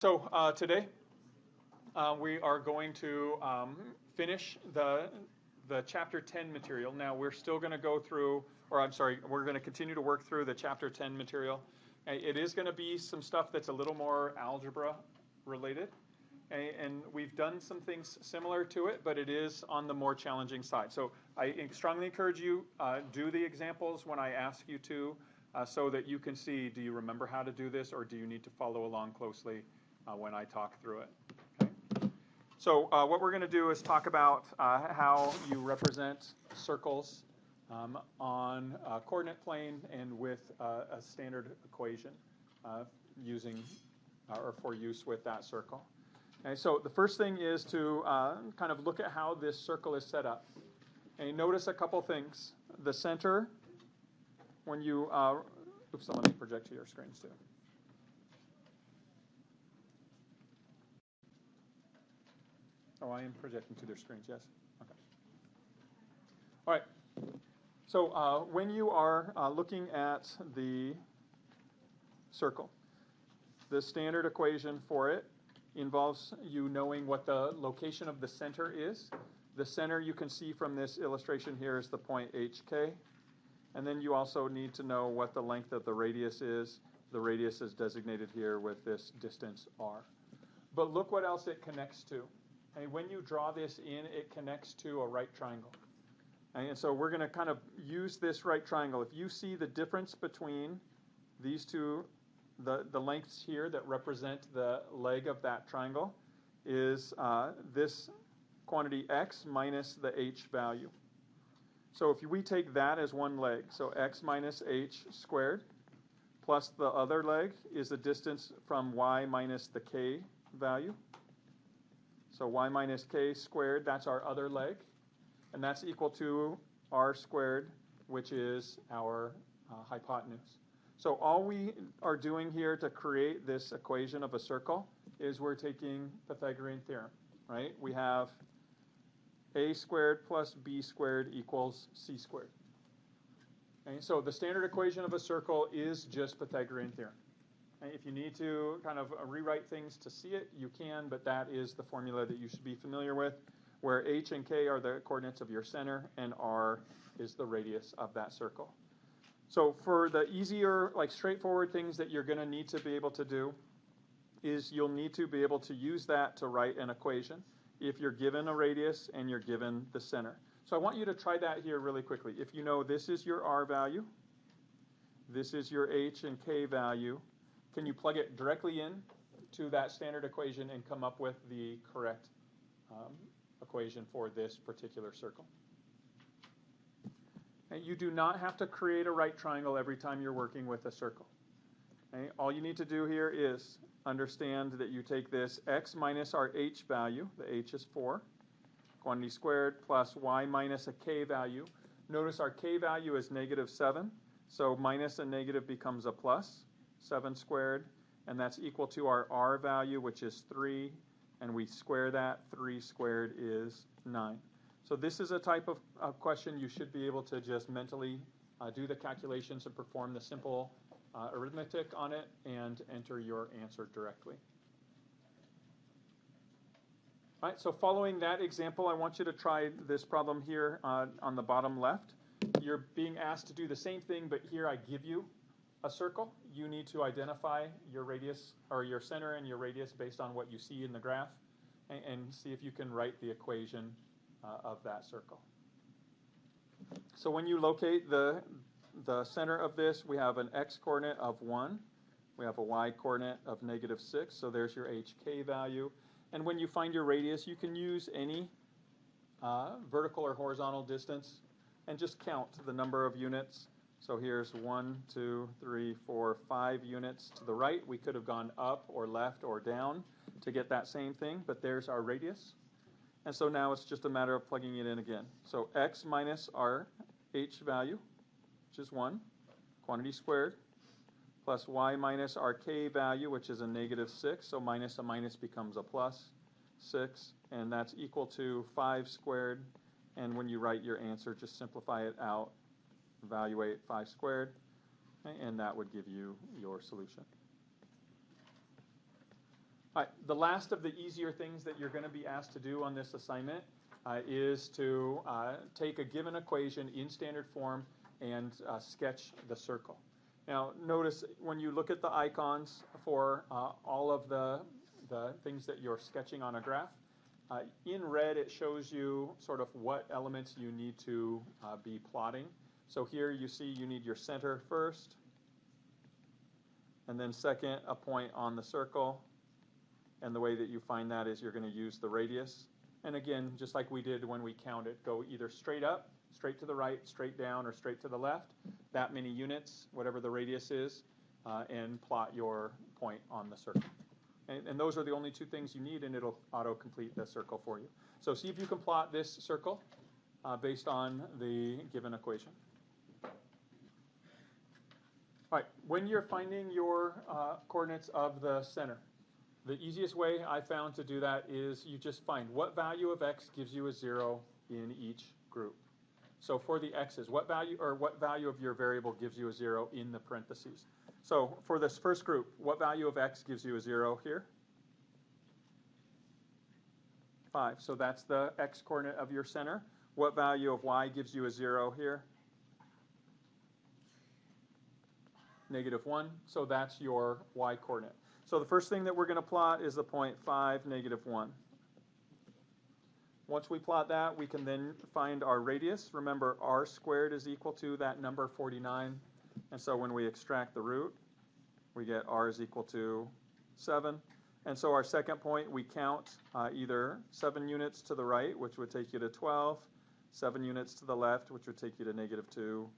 So today we are going to finish the chapter 10 material. Now we're still going to go through, or I'm sorry, we're going to continue to work through the chapter 10 material. It is going to be some stuff that's a little more algebra related. And we've done some things similar to it, but it is on the more challenging side. So I strongly encourage you, do the examples when I ask you to, so that you can see, do you remember how to do this, or do you need to follow along closely when I talk through it? Okay. So what we're going to do is talk about how you represent circles on a coordinate plane and with a standard equation using or for use with that circle. Okay, so the first thing is to kind of look at how this circle is set up. And notice a couple things. The center, when you, oops, let me project to your screens too. Oh, I am projecting to their screens, yes? Okay. All right. So when you are looking at the circle, the standard equation for it involves you knowing what the location of the center is. The center you can see from this illustration here is the point HK. And then you also need to know what the length of the radius is. The radius is designated here with this distance R. But look what else it connects to. And when you draw this in, it connects to a right triangle. And so we're going to kind of use this right triangle. If you see the difference between these two, the lengths here that represent the leg of that triangle is this quantity x minus the h value. So if we take that as one leg, so x minus h squared, plus the other leg is the distance from y minus the k value. So y minus k squared, that's our other leg. And that's equal to r squared, which is our hypotenuse. So all we are doing here to create this equation of a circle is we're taking Pythagorean theorem, right? We have a squared plus b squared equals c squared. Okay, so the standard equation of a circle is just Pythagorean theorem. Okay, if you need to kind of rewrite things to see it, you can, but that is the formula that you should be familiar with, where h and k are the coordinates of your center and r is the radius of that circle. So for the easier, like straightforward things that you're going to need to be able to do is you'll need to be able to use that to write an equation if you're given a radius and you're given the center. So I want you to try that here really quickly. If you know this is your r value, this is your h and k value, can you plug it directly in to that standard equation and come up with the correct equation for this particular circle? Okay, you do not have to create a right triangle every time you're working with a circle. Okay, all you need to do here is understand that you take this x minus our h value, the h is 4, quantity squared, plus y minus a k value. Notice our k value is negative 7, so minus a negative becomes a plus, 7 squared, and that's equal to our r value, which is 3, and we square that. 3 squared is 9. So this is a type of question you should be able to just mentally do the calculations and perform the simple arithmetic on it and enter your answer directly. All right, so following that example, I want you to try this problem here on the bottom left. You're being asked to do the same thing, but here I give you a circle. You need to identify your radius or your center and your radius based on what you see in the graph and see if you can write the equation of that circle. So when you locate the center of this, we have an x coordinate of 1. We have a y coordinate of negative 6. So there's your hk value. And when you find your radius, you can use any vertical or horizontal distance and just count the number of units. So here's 1, 2, 3, 4, 5 units to the right. We could have gone up or left or down to get that same thing, but there's our radius. And so now it's just a matter of plugging it in again. So x minus our h value, which is 1, quantity squared, plus y minus our k value, which is a negative 6. So minus a minus becomes a plus, 6. And that's equal to 5 squared. And when you write your answer, just simplify it out, evaluate 5 squared, and that would give you your solution. All right, the last of the easier things that you're going to be asked to do on this assignment is to take a given equation in standard form and sketch the circle. Now, notice when you look at the icons for all of the things that you're sketching on a graph, in red it shows you sort of what elements you need to be plotting. So here you see you need your center first, and then second, a point on the circle. And the way that you find that is you're going to use the radius. And again, just like we did when we counted, go either straight up, straight to the right, straight down, or straight to the left, that many units, whatever the radius is, and plot your point on the circle. And those are the only two things you need, and it'll auto-complete the circle for you. So see if you can plot this circle based on the given equation. All right, when you're finding your coordinates of the center, the easiest way I found to do that is you just find what value of x gives you a 0 in each group. So for the x's, what value of your variable gives you a 0 in the parentheses? So for this first group, what value of x gives you a 0 here? 5. So that's the x coordinate of your center. What value of y gives you a 0 here? -1. So that's your y coordinate. So the first thing that we're going to plot is the point 5, -1. Once we plot that, we can then find our radius. Remember, r squared is equal to that number 49. And so when we extract the root, we get r is equal to 7. And so our second point, we count either 7 units to the right, which would take you to 12, 7 units to the left, which would take you to -2.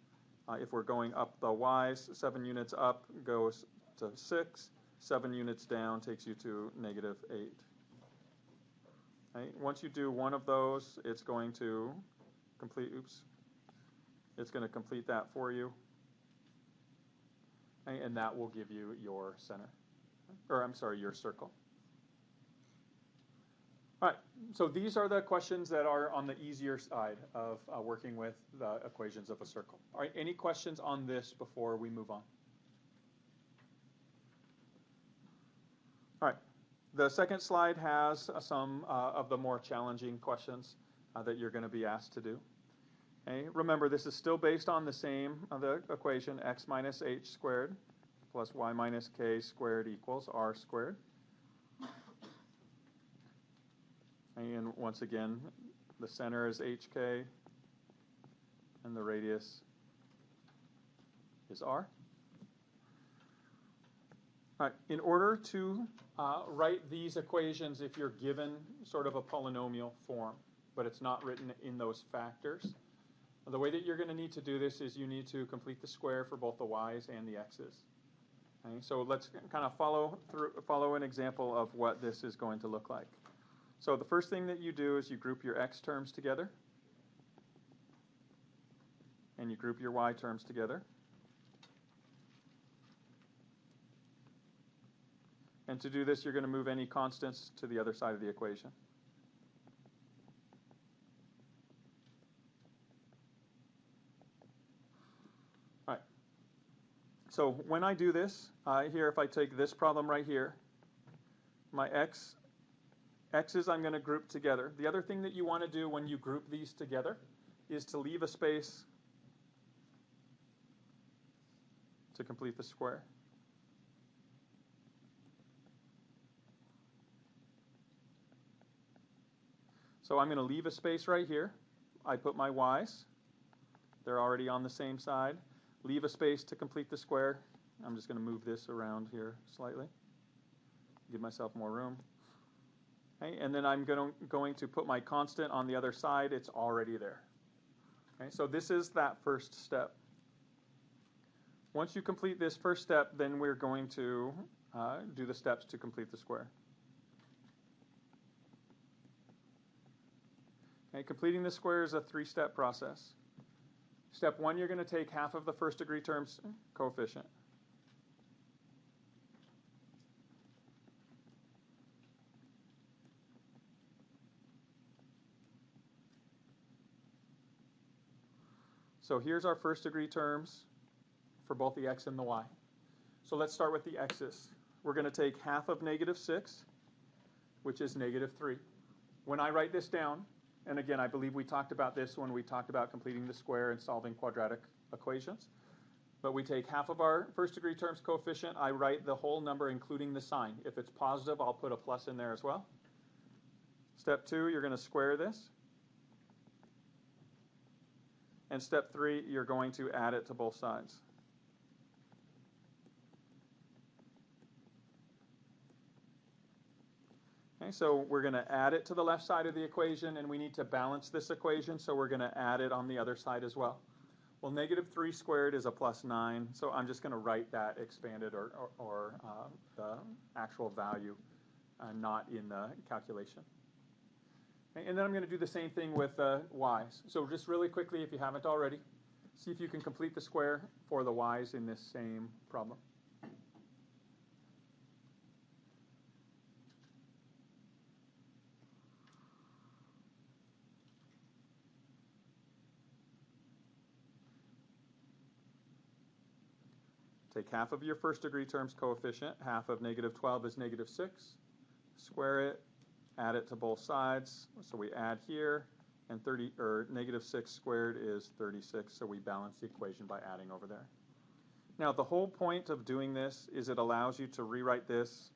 If we're going up the y's, 7 units up goes to 6. 7 units down takes you to -8. Right? Once you do one of those, it's going to complete, it's going to complete that for you. Right? And that will give you your center, or I'm sorry, your circle. All right, so these are the questions that are on the easier side of working with the equations of a circle. All right, any questions on this before we move on? All right, the second slide has some of the more challenging questions that you're going to be asked to do. Okay, remember, this is still based on the same the equation, x minus h squared plus y minus k squared equals r squared. And once again, the center is hk, and the radius is r. All right, in order to write these equations, if you're given sort of a polynomial form, but it's not written in those factors, the way that you're going to need to do this is you need to complete the square for both the y's and the x's. Okay, so let's kind of follow an example of what this is going to look like. So the first thing that you do is you group your x terms together, and you group your y terms together. And to do this, you're going to move any constants to the other side of the equation. All right. So when I do this, here, if I take this problem right here, my x's I'm going to group together. The other thing that you want to do when you group these together is to leave a space to complete the square. So I'm going to leave a space right here. I put my y's. They're already on the same side. Leave a space to complete the square. I'm just going to move this around here slightly. Give myself more room. Okay, and then I'm going to put my constant on the other side. It's already there. Okay, so this is that first step. Once you complete this first step, then we're going to do the steps to complete the square. Okay, completing the square is a 3-step process. Step 1, you're going to take half of the first degree term's coefficient. So here's our first degree terms for both the x and the y. So let's start with the x's. We're going to take half of -6. which is -3. When I write this down, and again, I believe we talked about this when we talked about completing the square and solving quadratic equations. But we take half of our first degree terms coefficient. I write the whole number including the sign. If it's positive, I'll put a plus in there as well. Step 2, you're going to square this. And step 3, you're going to add it to both sides. Okay, so we're going to add it to the left side of the equation, and we need to balance this equation, so we're going to add it on the other side as well. Well, -3 squared is a +9, so I'm just going to write that expanded or the actual value, not in the calculation. Okay, and then I'm going to do the same thing with y's. So just really quickly, if you haven't already, see if you can complete the square for the y's in this same problem. Take half of your first degree terms coefficient. Half of -12 is -6. Square it, add it to both sides. So we add here, and -6 squared is 36. So we balance the equation by adding over there. Now the whole point of doing this is it allows you to rewrite this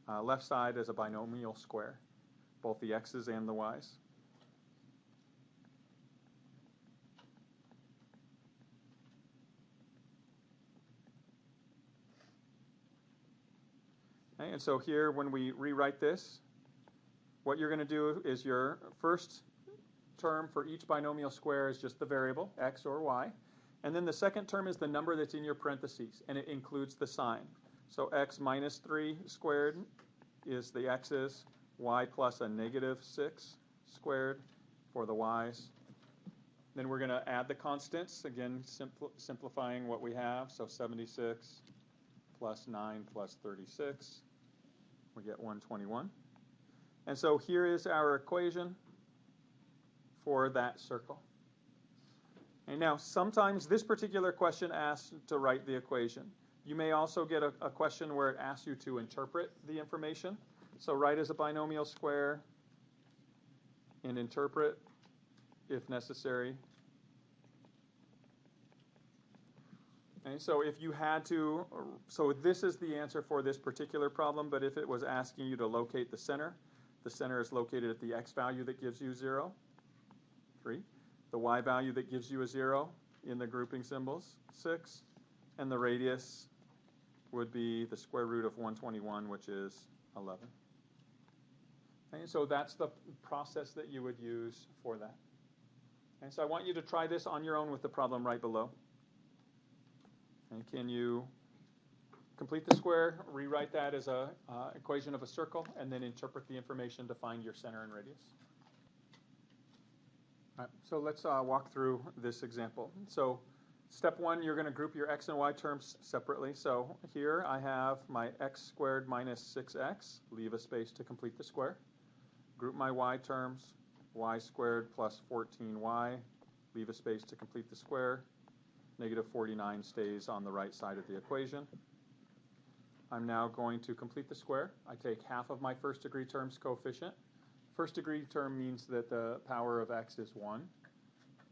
left side as a binomial square, both the x's and the y's. Okay, and so here, when we rewrite this, what you're going to do is your first term for each binomial square is just the variable, x or y. And then the second term is the number that's in your parentheses, and it includes the sign. So x -3 squared is the x's, y plus a -6 squared for the y's. Then we're going to add the constants, again, simplifying what we have. So 76 plus 9 plus 36, we get 121. And so here is our equation for that circle. And now, sometimes this particular question asks to write the equation. You may also get a question where it asks you to interpret the information. So write as a binomial square and interpret if necessary. Okay, so if you had to, so this is the answer for this particular problem, but if it was asking you to locate the center is located at the x value that gives you 0, 3. The y value that gives you a 0 in the grouping symbols, 6. And the radius would be the square root of 121, which is 11. Okay, so that's the process that you would use for that. And so I want you to try this on your own with the problem right below. And can you complete the square, rewrite that as an equation of a circle, and then interpret the information to find your center and radius? All right, so let's walk through this example. So step 1, you're going to group your x and y terms separately. So here I have my x squared minus 6x. Leave a space to complete the square. Group my y terms, y squared plus 14y. Leave a space to complete the square. -49 stays on the right side of the equation. I'm now going to complete the square. I take half of my first degree terms coefficient. First degree term means that the power of x is 1,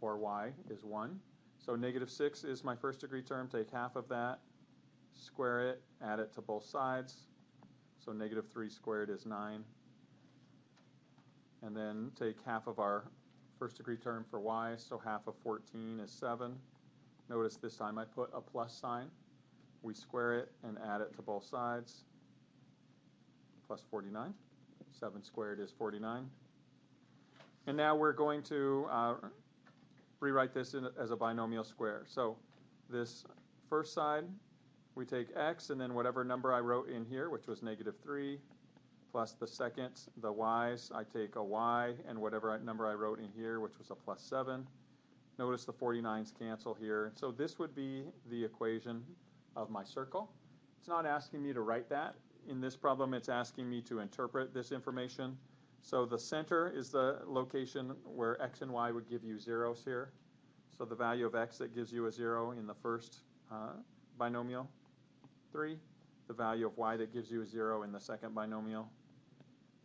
or y is 1. So -6 is my first degree term. Take half of that, square it, add it to both sides. So -3 squared is 9. And then take half of our first degree term for y. So half of 14 is 7. Notice this time I put a plus sign. We square it and add it to both sides. Plus 49. 7 squared is 49. And now we're going to rewrite this as a binomial square. So this first side, we take x, and then whatever number I wrote in here, which was -3, plus the second, the y's, I take a y, and whatever number I wrote in here, which was a +7. Notice the 49's cancel here. So this would be the equation of my circle. It's not asking me to write that. In this problem, it's asking me to interpret this information. So the center is the location where x and y would give you zeros here. So the value of x that gives you a 0 in the first binomial, 3. The value of y that gives you a 0 in the second binomial,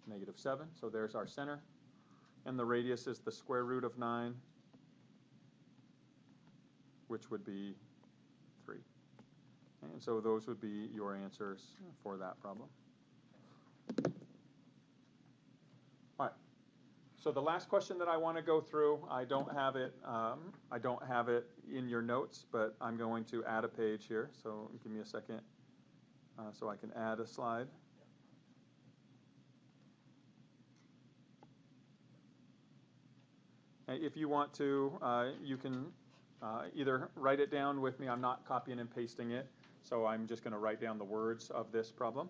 -7. So there's our center. And the radius is the square root of 9, which would be 3. And so those would be your answers for that problem. All right. So the last question that I want to go through, I don't have it in your notes, but I'm going to add a page here. So give me a second so I can add a slide. If you want to, you can either write it down with me. I'm not copying and pasting it, so I'm just going to write down the words of this problem.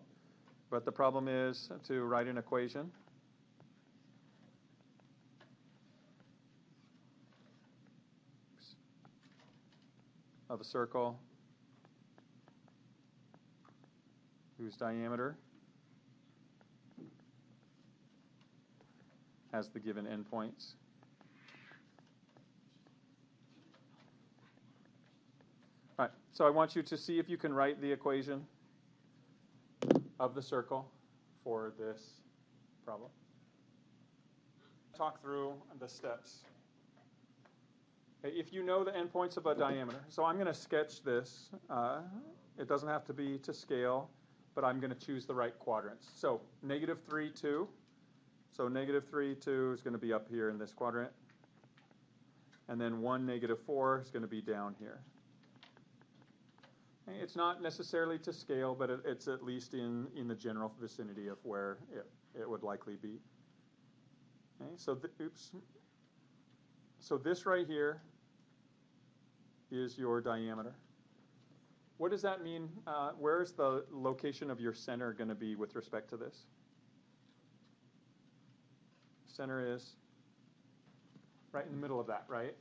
But the problem is to write an equation of a circle whose diameter has the given endpoints. All right, so I want you to see if you can write the equation of the circle for this problem. Talk through the steps. If you know the endpoints of a diameter, so I'm going to sketch this. It doesn't have to be to scale, but I'm going to choose the right quadrants. So -3, 2. So -3, 2 is going to be up here in this quadrant. And then 1, -4 is going to be down here. It's not necessarily to scale, but it's at least in the general vicinity of where it would likely be. Okay, so so this right here is your diameter. What does that mean? Where is the location of your center going to be with respect to this? Center is right in the middle of that, right?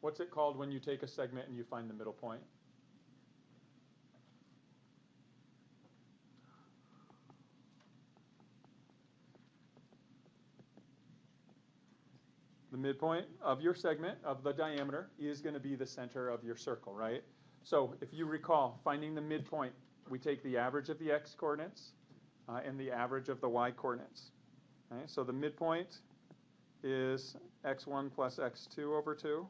What's it called when you take a segment and you find the middle point? The midpoint of your segment of the diameter is going to be the center of your circle, right? So if you recall, finding the midpoint, we take the average of the x coordinates and the average of the y coordinates. Okay? So the midpoint is x1 plus x2 over 2,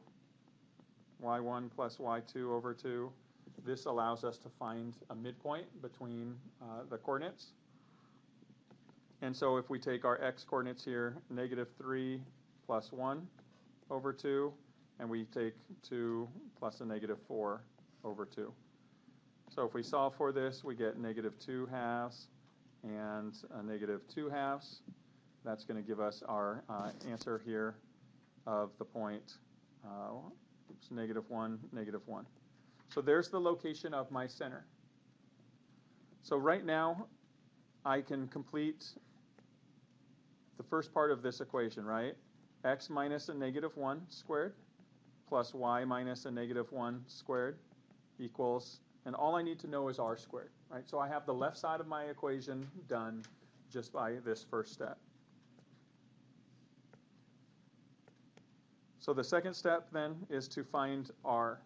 y1 plus y2 over 2. This allows us to find a midpoint between the coordinates. And so if we take our x coordinates here, -3 plus 1 over 2, and we take 2 plus a -4 over 2. So if we solve for this, we get -2 halves and a -2 halves. That's going to give us our answer here of the point -1, -1. So there's the location of my center. So right now, I can complete the first part of this equation, right? X minus a -1 squared plus y minus a -1 squared equals, and all I need to know is r squared, right? So I have the left side of my equation done just by this first step. So the second step then is to find r.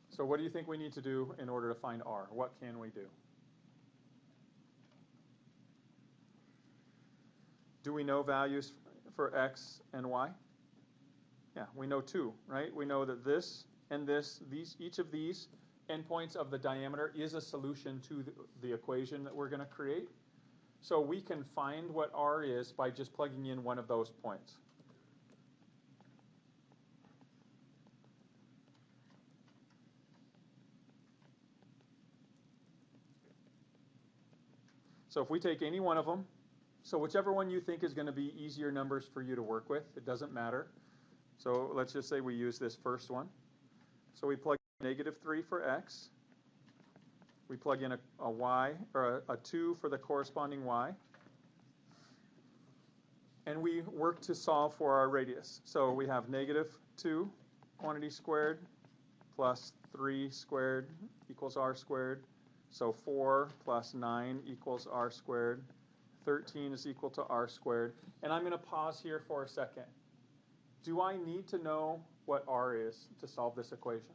So what do you think we need to do in order to find r? What can we do? Do we know values for x and y? Yeah, we know 2, right? We know that this and this, each of these endpoints of the diameter is a solution to the equation that we're going to create. So we can find what r is by just plugging in one of those points. So if we take any one of them, so whichever one you think is going to be easier numbers for you to work with, it doesn't matter. So let's just say we use this first one. So we plug in -3 for x. We plug in a y, or a 2 for the corresponding y. And we work to solve for our radius. So we have -2 quantity squared plus 3 squared equals r squared. So 4 plus 9 equals r squared. 13 is equal to r squared. And I'm going to pause here for a second. Do I need to know what r is to solve this equation?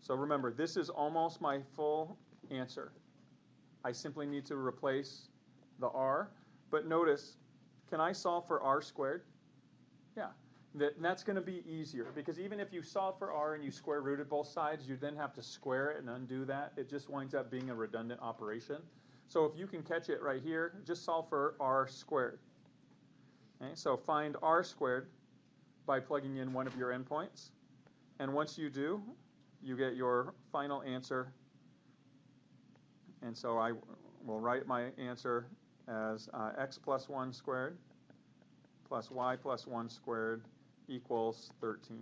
So remember, this is almost my full answer. I simply need to replace the r. But notice, can I solve for r squared? Yeah. That's going to be easier, because even if you solve for r and you square rooted both sides, you then have to square it and undo that. It just winds up being a redundant operation. So if you can catch it right here, just solve for r squared. Okay, so find r squared by plugging in one of your endpoints. And once you do, you get your final answer. And so I will write my answer as x plus 1 squared plus y plus 1 squared equals 13.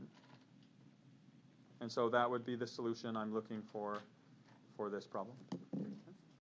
And so that would be the solution I'm looking for this problem.